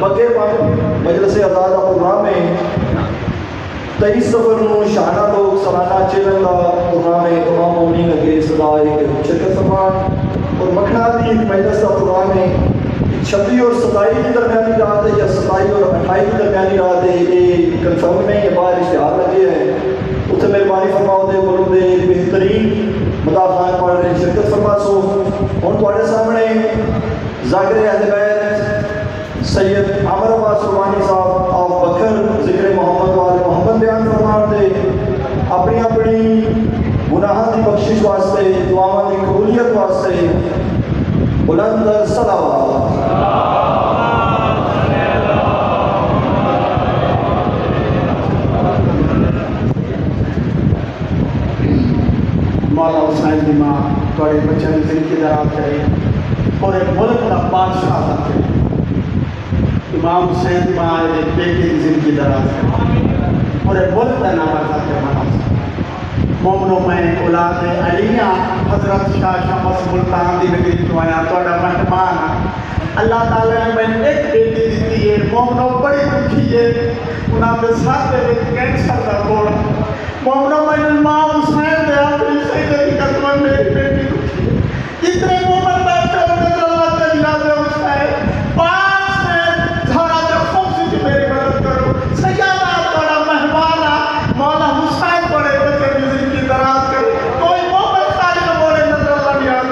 बगैर मजलिस आज़ाद प्रोग्राम में 23 सफर को शाना लोग सालाना चैनल का प्रोग्राम है तमाम मोमिन लगे सदा एक शिरकत फरमान और मखना की एक मजलिस का प्रोग्राम है 26 और 27 की दरमियानी रात है या 27 और 28 की दरमियानी रात है ये कन्फर्म नहीं है बाहर इश्तिहार लगे हैं उत्थे मेहरबानी फरमाओ दे बोलो दे बेहतरीन मुदाफ़ात पढ़ रहे शिरकत फरमा सो हुण तुहाडे सामने ज़ाकिर अहले बैत सैयद आमर अब्बास सुरवानी साहब आप बकर जिक्र मोहम्मद वाले मोहम्मद बयान फरमान दे अपनी अपनी गुनाहां की बख्शिश वास्ते दुआवां की कबूलियत वास्ते बुलंद सलावत मौला हुसैन की माँ थोड़े बच्चों की जिंदगी दराज करे और एक मुल्क का बादशाह बने इमाम हुसैन की माँ एक बेटे की जिंदगी दराज करे और एक मुल्क का नाम रखा मोमनो में औलाद अलिया हजरत शाह शमस मुल्तान की नगरी तो आया थोड़ा मेहमान अल्लाह ताला ने मैंने एक बेटी दी है मोमनो बड़ी दुखी है उन्होंने साथ में कैंसर का कोड़ मोमनो मैंने माँ हुसैन ने अपनी सही तरीके से मेरी बेटी दुखी है इतने मोमन बैठे होंगे तो अल्लाह के याद है हुसैन पास में थोड़ा जो खुशी की मेरी मदद करो सयादा बड़ा मेहमान मौला हुसैन बड़े बच्चे की जिंदगी दराज करे कोई मोमन खाली न बोले नजर अल्लाह की याद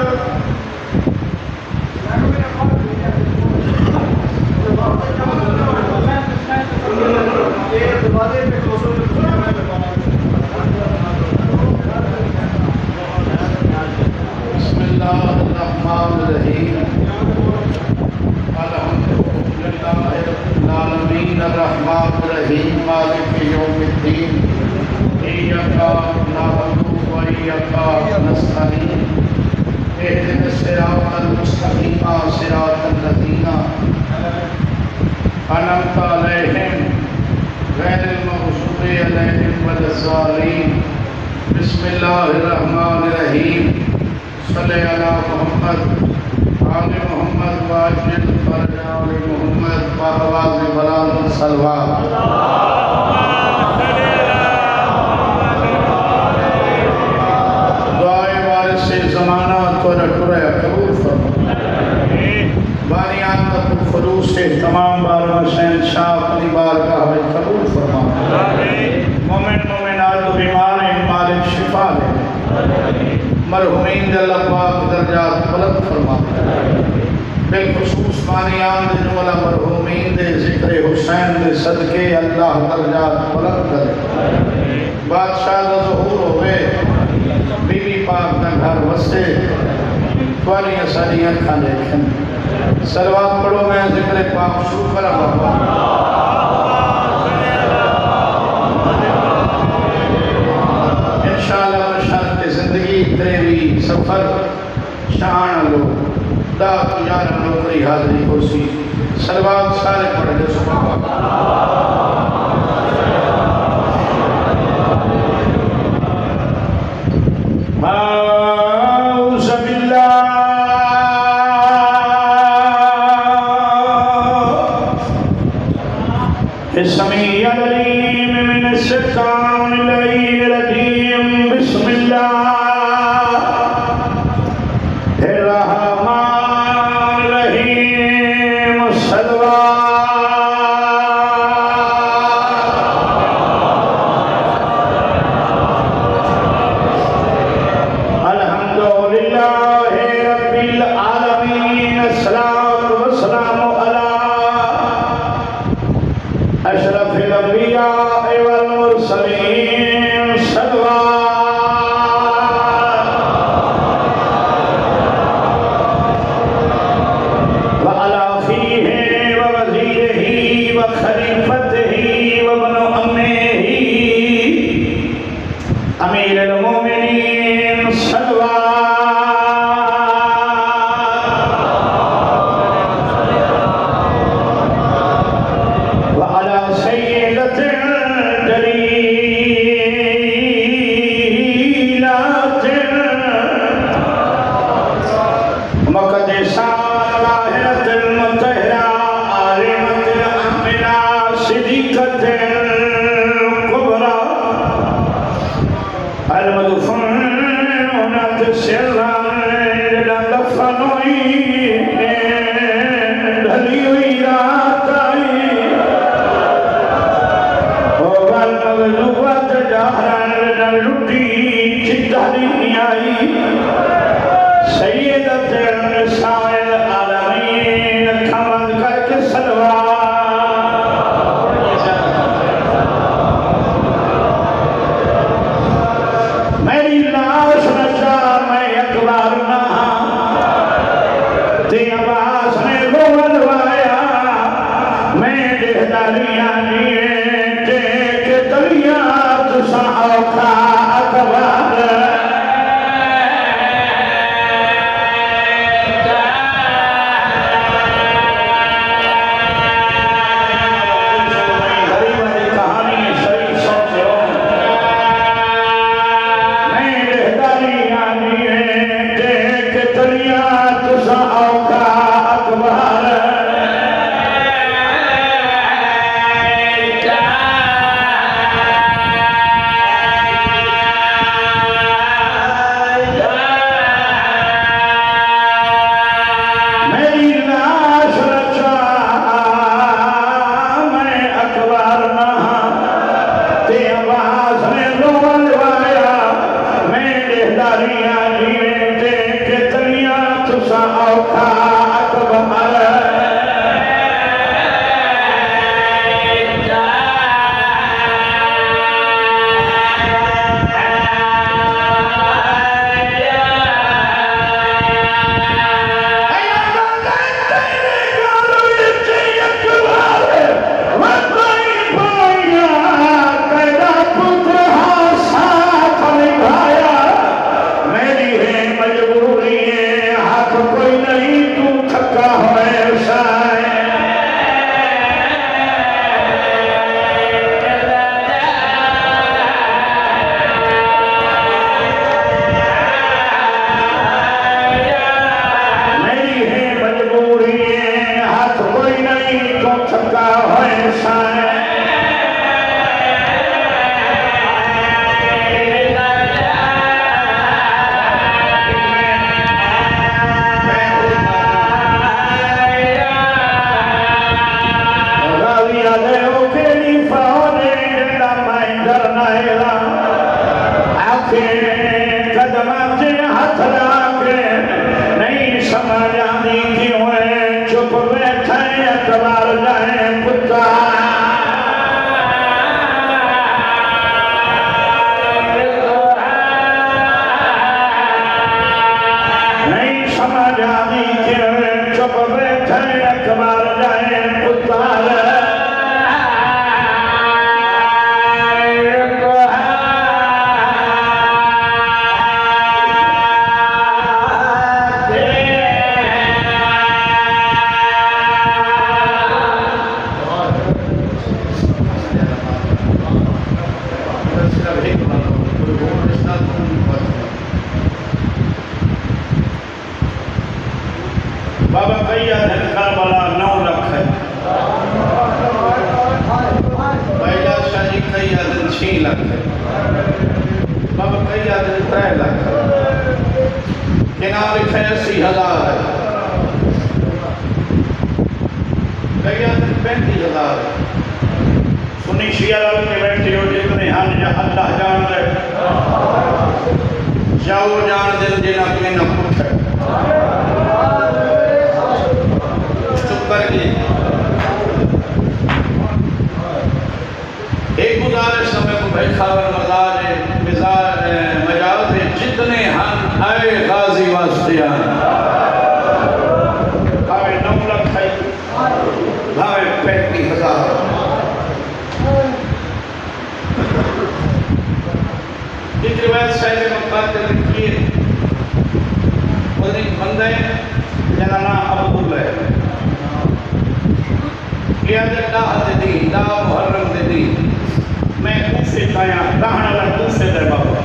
बिस्मिल्लाहिर्रहमानिर्रहीम सल्ले अला मोहम्मद आले मोहम्मद वाजिल फरजा आले मोहम्मद बाहवाज बलाल सलवा दुआए वारिस ज़माना तोरा टुरा कबूल फरमा बानियान का खुलूस से तमाम बारह शहंशाह अपनी बारगाह में कबूल फरमा मोमिन मोमिनात बीमार हैं मालिक शिफा दे मरहुमीन अल्लाह पाक दर्जात बुलंद फरमा बिलखुसूस बानियान दे जुमला मरहुमीन दे जिक्र हुसैन दे सदके अल्लाह दर्जात बुलंद करे बादशाह दा ज़हूर होवे बीवी पाक दा घर वसे वाली सारी अखां देखन सलवात पढ़ो मैं जिक्र पाक शुरू करा बाबा इंशाअल्लाह बशर्त जिंदगी तेरी सफर शान लो दा यार नौकरी हाजिरी होसी सलवात सारे पढ़ दे सुभान ढली हुई रात आई लुटी चिट्टाली आई सैयदत निसाइल आलमीन खमन करके सलवा मेरी लाश नशा मैं अखबार ना ते आवाज ने बोलवाया मैं देहदारियां लिए के तलिया तुसा औखा अखबार बाबा कैया धनकर वाला 9 लाख है पहला शादी कैया दिन 6 लाख है बाबा कैया दिन 3 लाख है के नाम लिखा है 80,000 है कैया दिन 35,000 है सुनी शियाल के बैठे हो जितने हन अल्लाह जान दे जाओ जान दिल जिना के न पुछ करके एक गुजारिश समय को बैठावर मजाल थे जितने हन आए गाजी वास्ते भावे 9 लाख है भावे 35,000 एक रिवायत शायद मक्कात लिखी है बंदे जना ना अब्दुल्ला है दी मुहर्रम दे दी मैं कूफे काया रहने वाला कूफे दे बाबा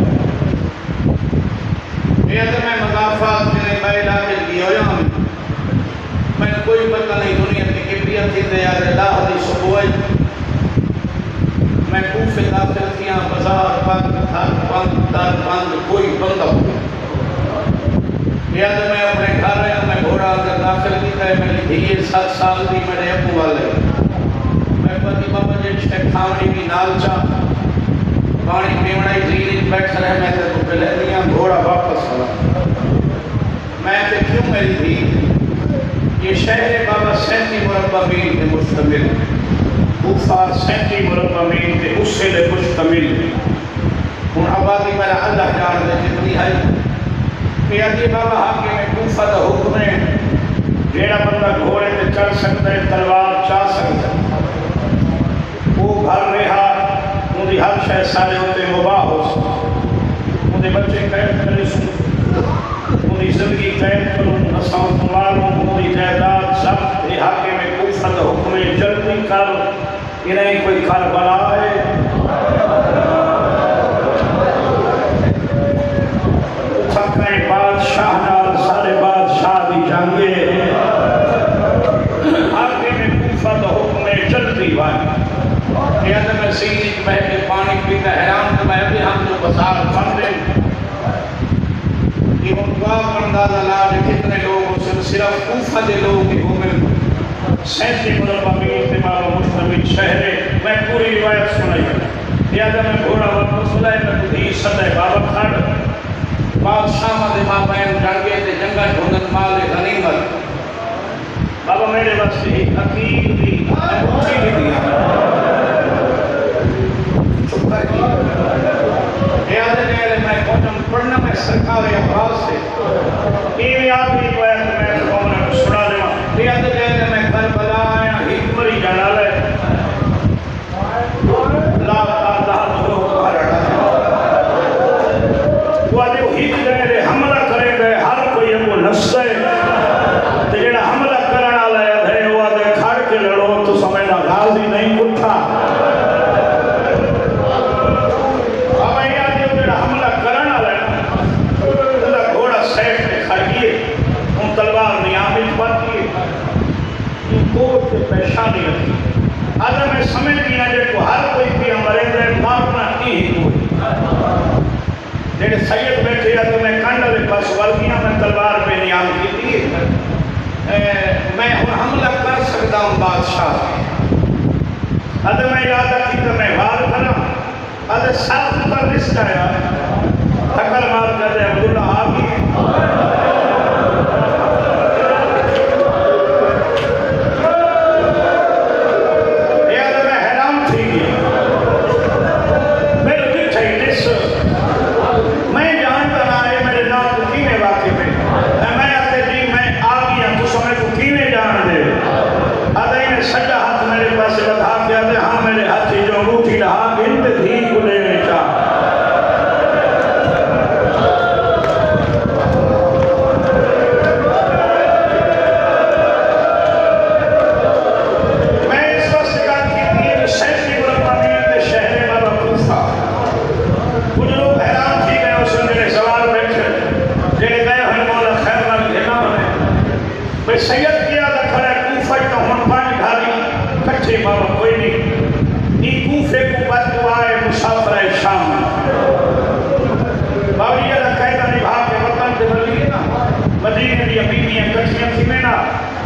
ये तो मैं मगाफात मेरे बैला के दियो या मैं कोई पता नहीं दुनिया में कि पिया थी दे यार अल्लाह दी सुबह मैं कूफे दाखिल किया बाजार बंद दर बंद कोई बंदा या तो मैं अपने घर आया, मैं घोड़ा अंदर दाखिल किया है, मेरी धी 7 साल की मेरे अबू वाले मैं पति बाबा जी खावनी की नाल चा पानी पीवना ही धी बैठ रहे मैं तो पहले दिया घोड़ा वापस आया मैं तो क्यों मेरी धी ये शहर बाबा 37 मुरब्बा मील पे मुश्तमिल कूफा 37 मुरब्बा मील पे उससे ले मुश्तमिल हूँ आबादी मेरा अल्लाह जान दे जितनी है ये बाबा आके में कूफा का हुक्म है जेड़ा बंदा घोड़े पे चढ़ सकता है तलवार चा सकता है वो घर रहा उनकी हर शय सारे होते मुबाह हो उनके बच्चे कैद करे उनकी जिंदगी कैद करूँ असां संभालूँ उनकी जायदाद सब ये आके में कूफा का हुक्म है जल्दी कर इन्हें कोई घर बनाए बादशाह नाल सारे बादशाह की जंगे आगे में कूफा का हुक्म है जल्दी भाई या तो मैं सीनी बह के पानी पीता हैरान तो मैं भी हम जो बाजार बंद है ये दुआ अंदाजा ला कितने लोग सिर्फ कूफा के लोग ही घूमे 37 मुरब्बा मील पे बाबा मुश्तमिल शहर है मैं पूरी रिवायत सुनाई या तो मैं घोड़ा वापस बुलाए मैं बुधी सदा बाबा खड़ बादशाह दे मापैन जंगे ते जंगा ढूंढन माल गनीमत बाबा मेरे वास्ते एक अकील दी अच्छी भी दिया चुप कर गई याद है मैं कौन पढ़ना मैं सरकार या अब्बास से ये याद नहीं हुआ तो मैं कौन ने सुना देवा याद है मैं करबला आया हिकमरी जाना ले ला ला तो वाले हित गए हमला करे गए हर कोई वो नस्से ते जेड़ा हमला करने वाला है वो आदे खड़ के लड़ो तो समझना गाजी नहीं उठा अब ये आदे जेड़ा हमला करने वाला है उसका घोड़ा सेट पे खड़ गए उन तलवार नियामित पाती है कोट पे पेशानी रखी आज मैं समझ गया जे को हर कोई भी मरे गए मारना ही जेडे सैयद बैठे तो मैं कंड के पास वर्गियां मैं तलवार पे नियाम की थी मैं हूँ हमला कर सकता हूँ बादशाह अद मैं याद रखी तो मैं वार करा अद साथ पर रिश्ता आया टक्कर मार कर अब्दुल्ला आ गई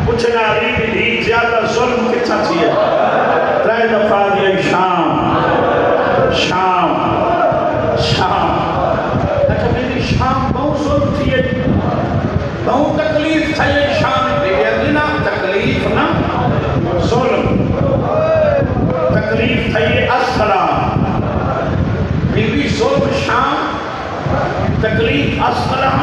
पूछना अली दी ज्यादा जुल्म कितना थी त्रै दफा दिया शाम शाम शाम अच्छा मेरी शाम बहुत जुल्म थी बहुत तकलीफ थी शाम पे ना तकलीफ ना जुल्म तकलीफ थी अस्सलाम बीबी जुल्म शाम तकलीफ अस्सलाम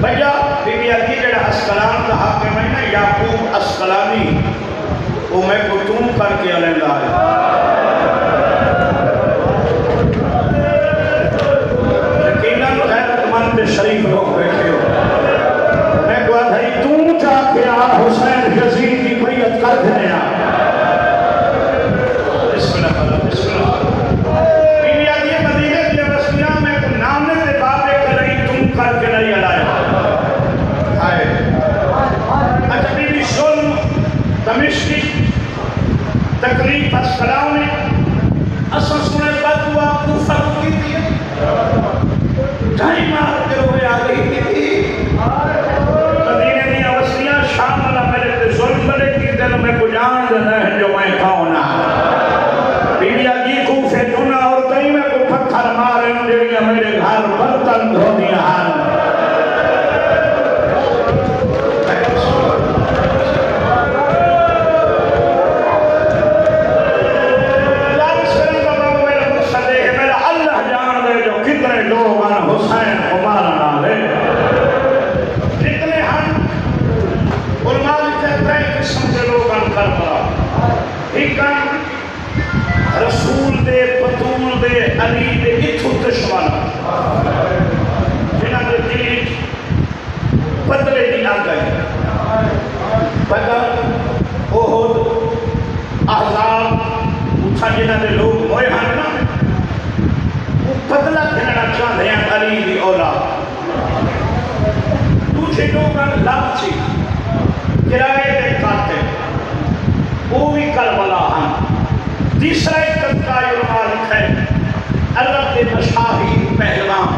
भैया बीबी अली जेड़ा अस्कलान का हाकिम है ना याकूब अस्कलानी वो मैं को तुम करके अलंदा है यकीनन गैरतमंद शरीफ लोग बैठे हो मैं को भाई तू जाके आ हुसैन यजीद की बैयत कर देने आ बिस्मिल्लाह बिस्मिल्लाह बीबी अली मदीने के रसूलिया में को नाम ने बाबे करे तुम करके नहीं अलाया दमिश्की तकलीफ अस्सलाम में असल सुने बात हुआ कूफा की थी ढाई मार के रोए आ गई थी बदर ओहद अहज़ाब उठा जिन्हां दे लोग मोए हन ना वो बदला खेलना चाहते हैं अली की औलाद दूसरे लोग लालची किराए के खाते वो भी करबला हैं। तीसरा एक तबका मालिक है अरब के मशाही पहलवान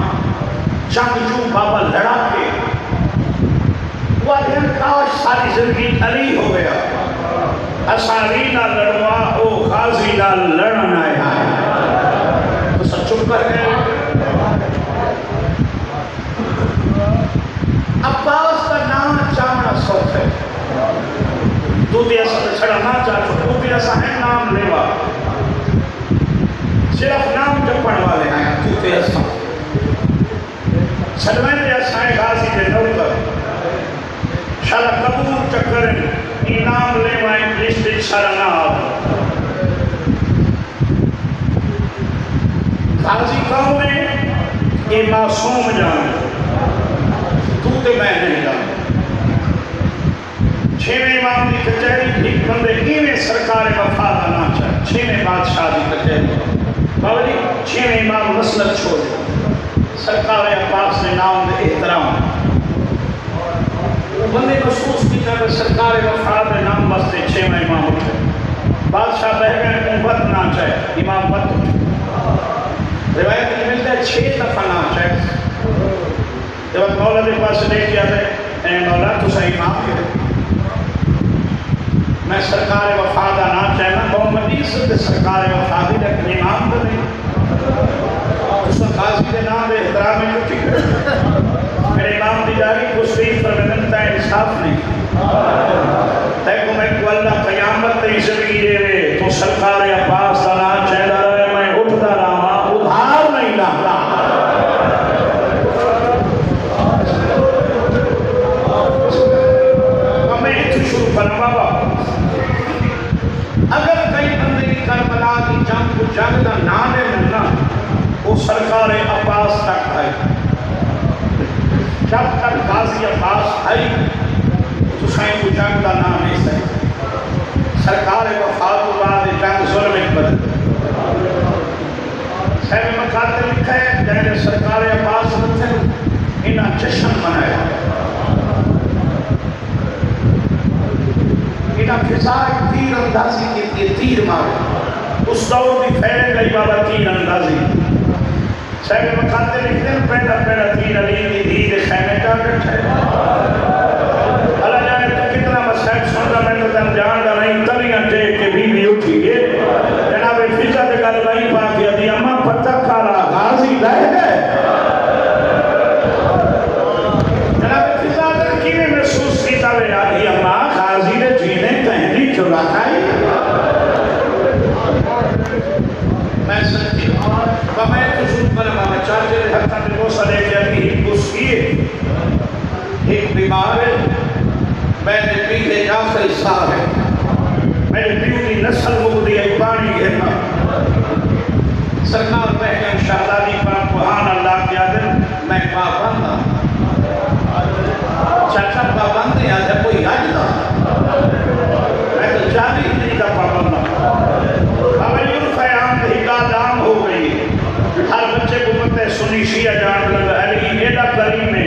जंगजू बाबा लड़ा के वह काश सारी जिंदगी अली हो गया असारी ना लड़वा ओ गाजी ना लड़न आया तो सब चुप कर गए। अब्बास का नाम चाहना सौख है तू भी ऐसा छड़ा ना चाह तू भी ऐसा है नाम लेवा सिर्फ नाम जपण वाले हैं तू भी ऐसा सलमान जैसा है गाजी के नौकर शाला कबूल चक्कर इनाम ले वाई लिस्ट सारा ना गाजी कौन है ये मासूम जान तू तो मैं नहीं जान छेवें इमाम की कचहरी एक बंदे इवें सरकार वफा का ना चाहे छेवें बादशाह की कचहरी बाबा जी छेवें इमाम मसलक छोड़ सरकार अब्बास ने नाम दे एहतराम बंदे महसूस किया कि सरकार वफाद के नाम वास्ते छेवां इमाम उठे बादशाह बह गए वत ना चाहे इमाम वत उठे रिवायत में मिलता है 6 दफा ना चाहे जब मौला के पास लेके आते हैं मौला तुसा इमाम के मैं सरकार वफाद ना चाहना मोहम्मदी से सरकार वफादी लेकिन इमाम तो नहीं तुसा गाजी के नाम दे एहतराम में उठी मेरे इमाम की जारी कुछ पर विनता इंसाफ नहीं तैको मैं को अल्लाह क़यामत तेरी जिंदगी देवे तो सरकार अब्बास का नाम चेहरा रहे मैं उठता रहा उधार नहीं लाता मैं इतने शुरू करा बाबा अगर कई बंदे की करबला की जंग को जंग का नाम है मिलना वो सरकार अब्बास तक है जब तक गाजी अब्बास है तो साईं को जंग का नाम नहीं सही सरकार वफात के बाद जंग जुल्म में बदल साहब मकाते लिखा है जैसे सरकार अब्बास ने इन्हें जश्न मनाया इन्हें फिजा तीर अंदाजी की तीर मारे उस दौर की फैल गई बाबा तीर अंदाजी साहब मकाते लिखते हैं पहला पहला तीर अली की धीर खैमे का बैठा अल्लाह जाने तो कितना मसहब सुनता मैं तो तन जान दा नहीं तलियां टेक के बीवी उठी है जनाब फिजा के गल वही पा के दी अम्मा पता खाला गाजी रह गए जनाब फिजा ने किने महसूस कीता वे आधी अम्मा गाजी ने जीने कहंदी चुरा खाई मैं सच्ची मैं तो शुरू कर मैं चाचे के हत्था में गोसा लेके अभी उसकी एक बीमार है मैंने पीले आखिरी साल है मेरे पीऊ की नस्ल मुगदी है पानी गिरना सरकार बहन शाहजादी पर कुहान अल्लाह के आदम मैं पाबंद चाचा पाबंद है आज कोई आज ना मैं तो जानी नहीं का पाबंद अब यूं क़याम हिका दाम हो गई हर बच्चे को पता है सुनी शिया जान लगा अली एडा करीम है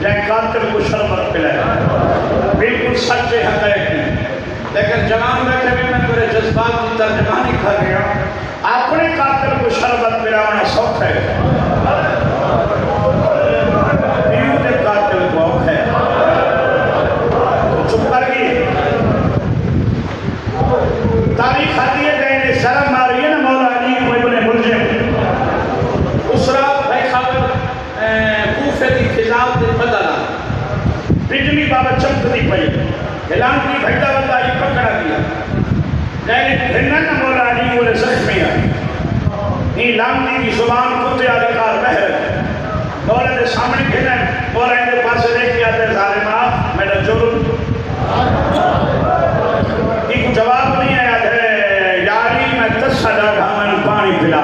जय कातिल को शरबत पिलाया बिल्कुल सच्चे हक़ाइक़ लेकिन जवान बैठे में मैं मेरे जज्बात की तर्जमानी कर गया अपने कातिल को शरबत पिलाना शौक है पीऊ के कातिल को औख है तो चुप कर गई तारीख आती है कहने शर्म आ रही है ना मौला अली को इब्ने मुलजिम उस रात कूफे की फिजा से बदला बिजली बाबा चमकती पई ऐलान की भट्टा बंदा ही पकड़ा दिया कहने फिरना ना मौला अली बोले जख्मी है ये लामदी की जुबान कुत्ते अधिकार बहर मौला के सामने कहना मौला के पास लेके आते जालिमा मेरा जुर्म एक जवाब नहीं आया है यारी मैं तस्सा मन पानी पिला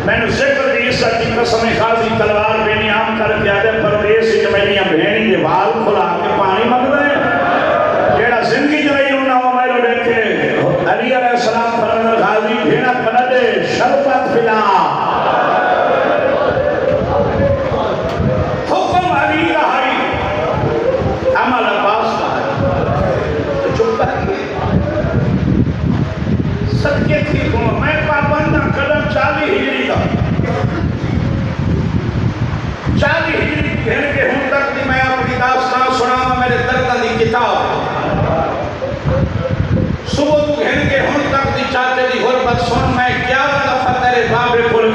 मैंने जिक्र की इज्जत की कसम खासी तलवार बेनियाम कर दिया दे परदेश इन मेरियां बहनी के वाल खुला के पानी मंगदा है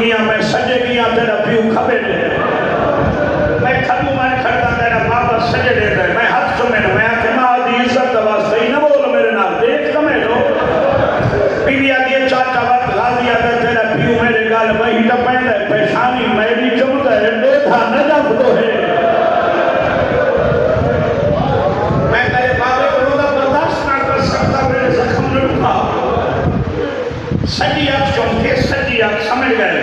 दुनिया में सजे गया तेरा प्यू खबे दे मैं खबू मैं खड़ा तेरा बाबा सजे दे दे मैं हाथ चुमे मैं आके मां दी इज्जत वास्ते ही न बोल मेरे नाल देख कमे लो बीवी आदि चाचा बात गाजी आदे तेरा प्यू मेरे गाल वही टपैंदा पेशानी मेरी चुमदा है देखा न जबदो है मैं तेरे बाबे को रोदा बर्दाश्त ना कर सकता मेरे जख्म न उठा सजी आप चौंके सजी आप समझ गए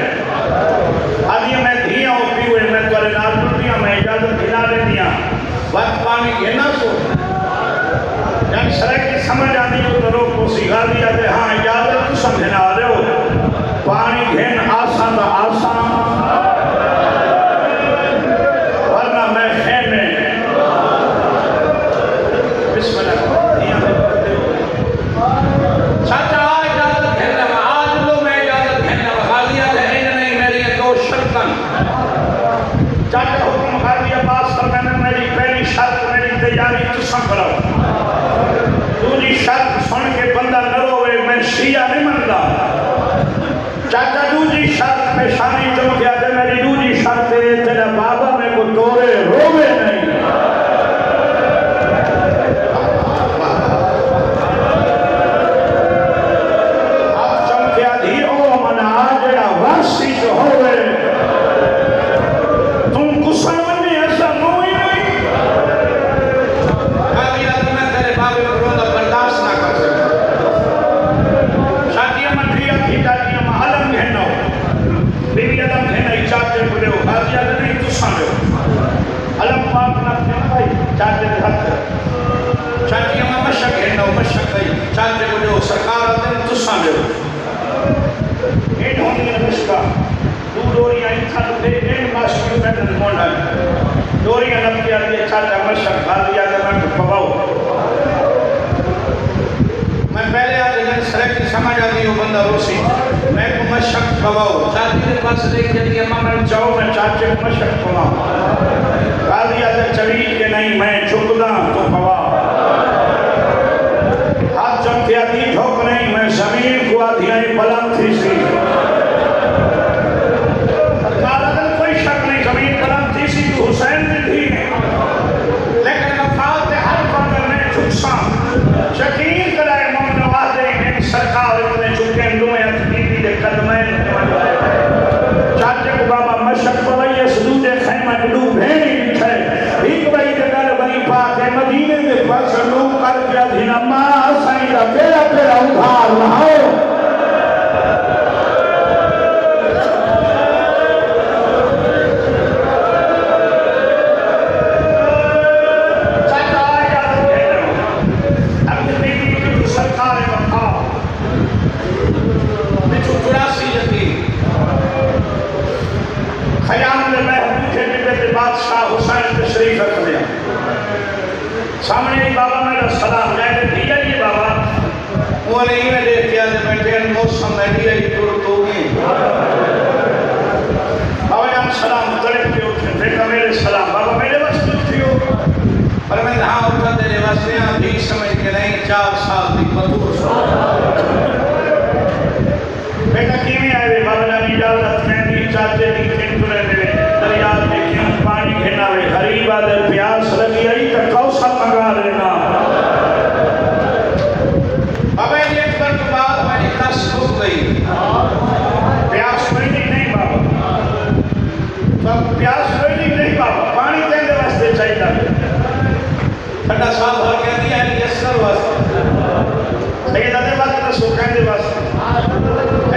आदि मैं धिया ओपी हुए मैं तोरे नाल दुनिया में इजाजत दिला दे दिया वक्त पानी घेना सो जब सरे की समझ आती हो तो रोक को सिखा दिया दे हाँ इजाजत तू समझना रहे हो पानी घेन आसान दा आसान वरना मैं खेमे बिस्मिल्लाह चाचा चाचा हुक्म कर दिया बात कर मैंने मेरी पहली शर्त मेरी तैयारी तू संभलो दूसरी शर्त सुन के बंदा न रोवे मैं शिया नहीं मनता चाचा दूसरी शर्त में शानी चमक गया दे मेरी दूसरी शर्त है तेरा बाबा मेरे को तोड़े रोवे नहीं आप चमकिया दी ओ मना जेड़ा वासी जो होवे चाचे के हाथ चाची में मशक है ना मशक है चाचे को जो सरकार आते हैं तो सामने ये ढोंगी ने मुश्का दो डोरियां इतना तो दे एक मास्टर में तो कौन है डोरियां लग गया ये चाचा मशक खा लिया तो मैं पवाओ मैं पहले आज जब सरे की समझ आती हो बंदा रोसी मैं को मशक पवाओ चाची के पास देख जल्दी अम्मा मैं जाओ मैं चाचे को मशक पवाओ गालिया से चढ़ी के नहीं मैं झुकदा तो पवा हाथ चमके आती ठोक नहीं मैं जमीन को आधियाई बुलंद थी सी सरकार कोई शक नहीं जमीन बुलंद थी सी हुसैन भी थी लेकिन मफाद हर बात में झुकसा यकीन कराए मोहम्मद वादे एक सरकार इतने झुके दुए बीबी दे कदमे चाचे को बाबा मशक पवैया सदूदे खैमा डू भेड़ी एक बड़ी जगह बनी पाक है मदीने में बस लोग कर गया थी ना मां साईं का पेरा पेरा उधार लाओ चाचा याद है अब बीबी की सरकार है वफा बिचु 84 जती खयाम में महबूब के बादशाह हुसैन तशरीफ रख लिया सामने ही बाबा मेरा सलाम जाए दिया ये बाबा वो नहीं मैं देख के आज बैठे मौसम में दिया ये तो होगी बाबा जान सलाम तड़प के उठे बेटा मेरे सलाम बाबा मेरे वास्ते उठियो पर मैं ना उठा तेरे वास्ते भी समझ के नहीं 4 साल की मधुर बेटा किवें आए बाबा जान इजाजत कहती चाचे दी किंतुरे दे दरिया में क्यों पानी घेना वे गरीब आदर प्यास लगी आई तो कौसा मंगा लेना अब एक बार के बाद मेरी कस रुक गई प्यास लगी नहीं बाबा तो प्यास लगी नहीं बाबा पानी देने वास्ते चाहिए ठंडा साहब और कहती है ये असर वास्ते सही दादे बात तो सुखाने दे वास्ते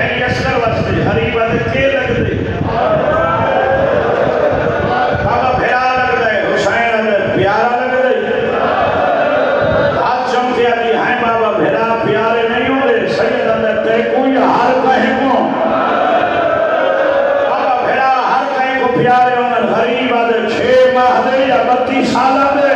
है ये असर वास्ते हरी बात के लग गई बाबा भेड़ा लग गए हुसैन अगर प्यारा लग गई हाथ चमके आती है बाबा भेड़ा प्यारे नहीं होंगे सैयद अंदर ते कोई हार कहे को बाबा भेड़ा हर कहे को प्यारे होना गरीब आदर 6 माह दे या 32 साल दे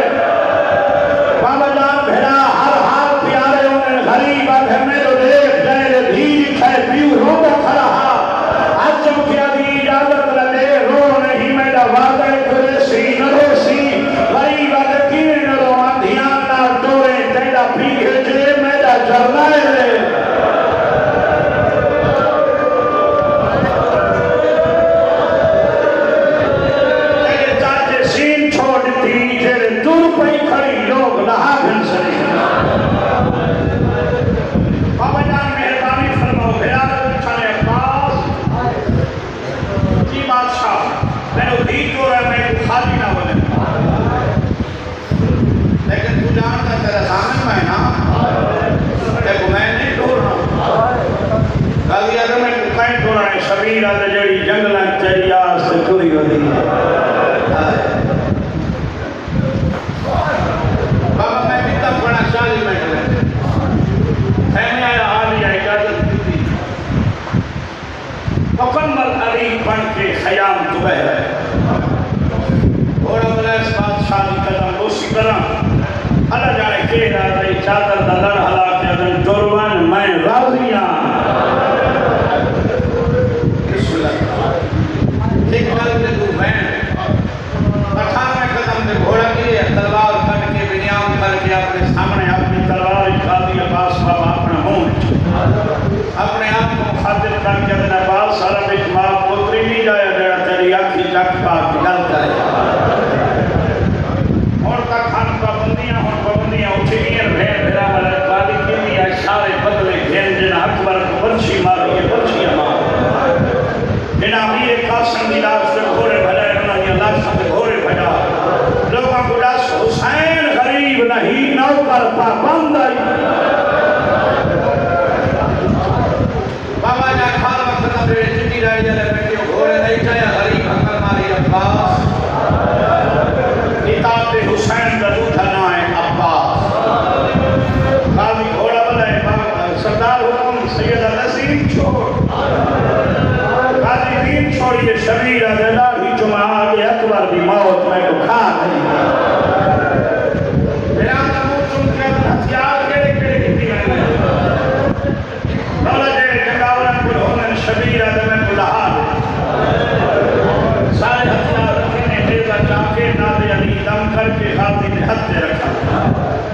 अल्लाह जाने के राज़ी चादर दा लड़ हला के अदन जुर्वन मैं राज़ी हां निकल दे तू मैं 18वें कदम पे घोड़ा गिरे तलवार कट के विनियाम करके अपने सामने अपनी तलवार काजी अब्बास बाबा अपना मुंह अपने आप को मुखातिब करके अदन अब्बास सारा बिच मां पुत्री नहीं जाया जड़ा तेरी आंखी चक पा के गल करे और का खान पाबंदियां उठ गई भेड़ भेड़ा वाला काली की है सारे बदले घेन जिन अकबर को वर्षी मारी है वर्षी मार बिना अमीर कासिम की लाश से घोड़े भजाए उन्होंने लाश से घोड़े भजा लोगों को दस हुसैन गरीब नहीं नौकर पाबंद बाबा जा खान वक्त मेरे चिट्ठी रह जाए बेटे घोड़े नहीं जाए गरीब अकल मारी अब्बास किताब हुसैन का दूधा ना है अब्बास काजी घोड़ा बनाए सरदार हुक्म सैयद नसीम छोड़ काजी दीन छोड़िए शबीर अदला ही जुमा आगे अकबर की मौत में तो खा नहीं मेरा तबूर तुम के हथियार केड़े कितनी है दौलत जगावरन को होने शबीर अदला में बुला सारे हथियार रखने तेजा जाके नादे अली दम करके काजी ने हद पे रखा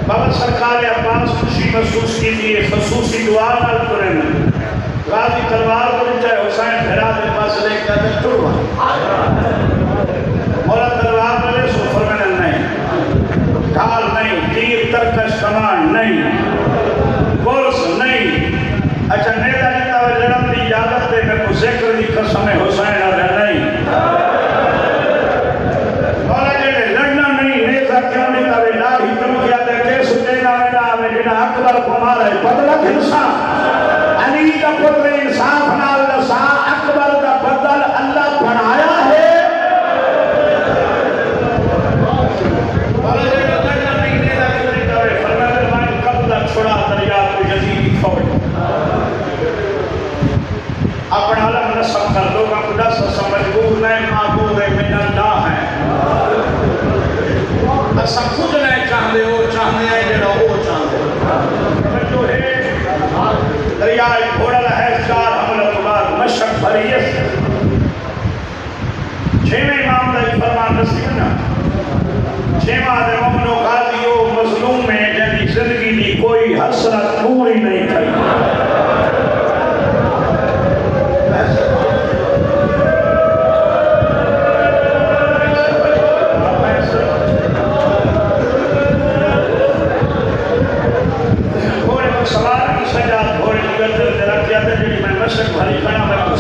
बाबा सरकार अब्बास खुशी महसूस कीजिए खसूसी दुआ नाल करें गाजी तलवार को चाहे हुसैन फिरा दे पास लेके आते टुरवा मौला तलवार वाले सुफर में नहीं ढाल नहीं तीर तरकश कमान नहीं गोल्स नहीं अच्छा नेता नेता जन्म की इजाजत दे मेरे को जिक्र की कसम हुसैन अदा नहीं मौला जेड़े लड़ना नहीं नेता क्यों नहीं तवे लाही तुम क्या दे के सुते ना में बिना अकबर को मारे बदला हिंसा अली का पुत्र इंसाफ नाल लसा अकबर का बदल अल्लाह बनाया है छोड़ा दरिया को यजीदी फौज अपना अलम नस्ब कर लोगों को दस मजबूर नहीं माबूद है मिनल्ला है असा खुद नहीं चाहते वो चाहते हैं जरा वो चाहते जो है दरिया घोड़ा है चार हमले के बाद मशक भरियस छेवें इमाम का फरमान नसीब ना छेवा दे मोमनो गाजियो मजलूम में जदी जिंदगी दी कोई हसरत पूरी नहीं थी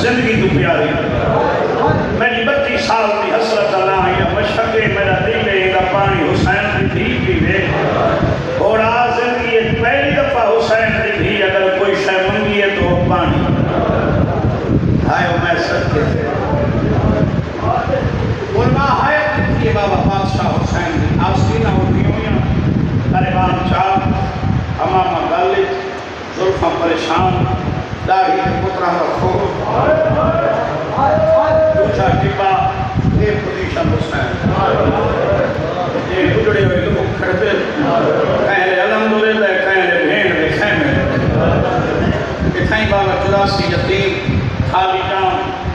जिंदगी तो प्यारी मेरी 32 साल की हसरत अल्लाह या मशक़े मेरा दिल है पानी हुसैन की धी पीवे और आज जिंदगी पहली दफा हुसैन की धी अगर कोई शय मंगी है तो पानी हाय मैं सत्य उलमा है कि बाबा बादशाह हुसैन की आस्तीना उठी हुई अरे बादशाह हमामा गालिब जुल्फा परेशान दाढ़ी पुत्रा रखो दूसरा टिब्बा ये पोजीशन हुसैन ये उजड़े हुए लोग खड़े कहले अल्हम्दुलिल्लाह कहले भेड़ दे खेमे इथाई बाबा 84 यतीम खाली जान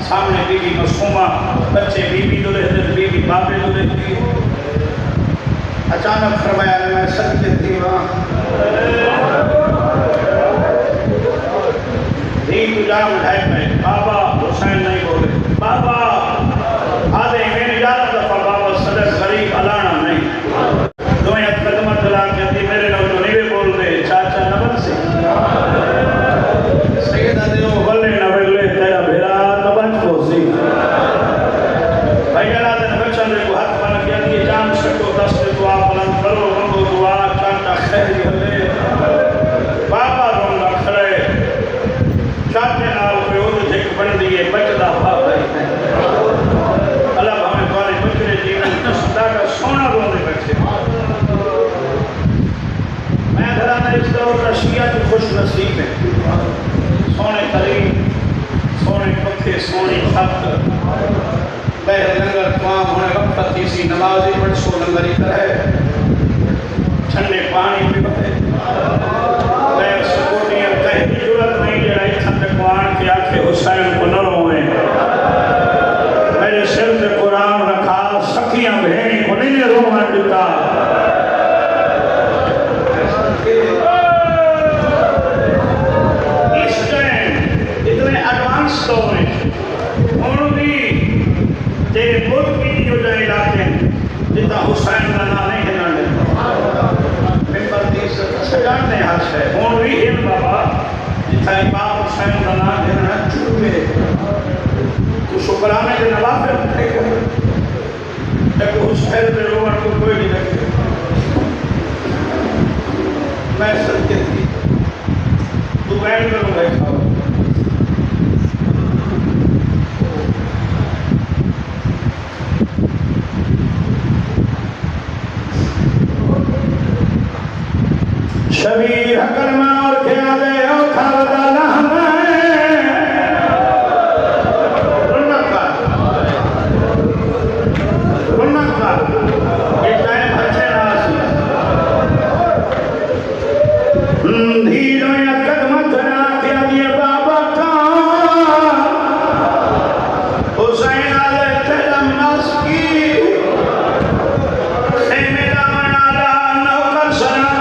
सामने बीवी मसूमा बच्चे बीवी दुले बीवी बाबे दुले अचानक फरमाया मैं सत्य थी जाम है में बाबा हुसैन नहीं बोले बाबा आधे मेरी 11 दफा बाबा सदर गरीब अलाना नहीं दो एक कदम चला के मेरे लोग तो नहीं बोल रहे चाचा नमन से सैयद देओ बल्ले नवले तेरा भेरा नबन को सी भाई जरा दिन बच्चा ने को हाथ बन के दिए जान सको दस दुआ बुलंद करो मंगो दुआ चाचा खैर हले बाबा रोंदा खड़े चाचे नाल विरोध एक बन दिए बचदा बाबा अल्लाह हमें तुम्हारे बचरे जीवन का सदा का सोना रोने बैठे मैं घराना इस दौर का शिया तो खुश नसीब है सोने तरीन सोने पखे सोनी छत बहर लंगर तमाम होने वक्त तीसरी नमाज पढ़ सो लंगर ही तरह ठंडे पानी पिवाए मैं सकोनी कहीं की जरूरत नहीं जरा इतना तकवान के आखे हुसैन को न रोए मेरे सिर से कुरान रखा सखियां भेड़ी को नहीं रोवन देता इस टाइम इतने एडवांस दौर में भी तेरे मुल्क की जो इलाके जितना हुसैन का नाम नहीं है जानते हर्ष है हूँ भी हिल बाबा जितना इमाम हुसैन का नाम है चुके तो शुक्राने के नवाफिल एक हुसैन में रोवन को कोई नहीं रखे मैं सत्य थी तू बैठ करो बैठा शबीर कलमा और क्या दे ओ खावदा लहमा रुनका ये टाइम अच्छे रासी धीरो या कदम धरा के दिए बाबा का हुसैन आले तेरा मस्की से मेरा मनाला नौकर सना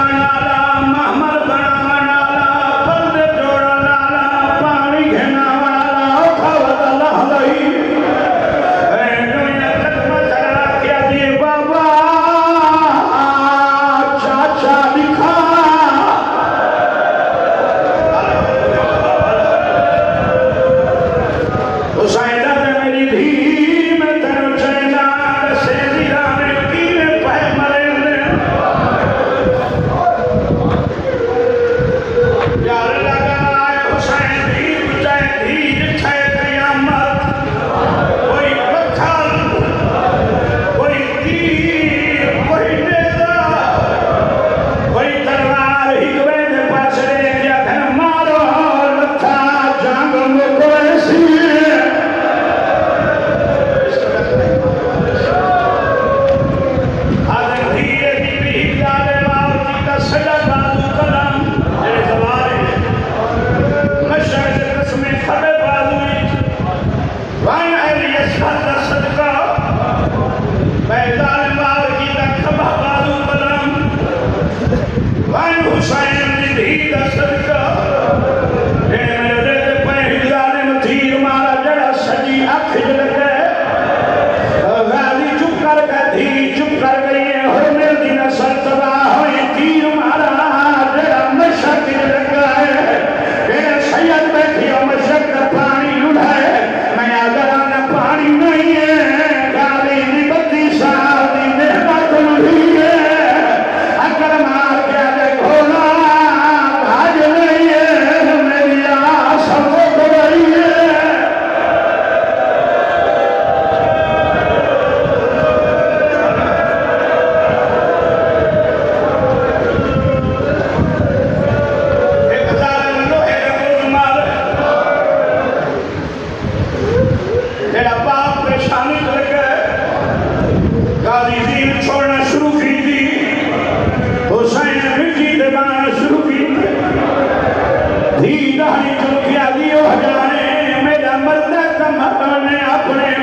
अपने